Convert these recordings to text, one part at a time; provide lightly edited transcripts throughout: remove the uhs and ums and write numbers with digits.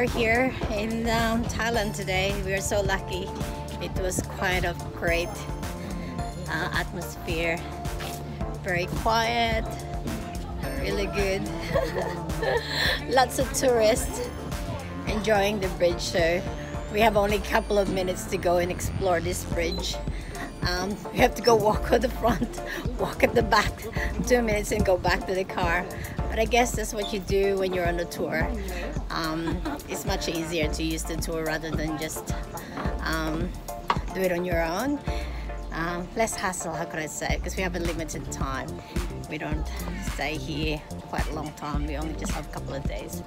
weather here in Thailand today. We are so lucky. It was quite a great atmosphere. Very quiet, really good. Lots of tourists enjoying the bridge. So we have only a couple of minutes to go and explore this bridge. We have to go walk at the front, walk at the back, 2 minutes and go back to the car. But I guess that's what you do when you're on a tour. It's much easier to use the tour rather than just do it on your own. Less hassle, how could I say, because we have a limited time. We don't stay here quite a long time. We only just have a couple of days.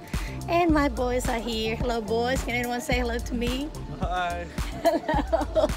And my boys are here. Hello boys, can anyone say hello to me? Hi. Hello.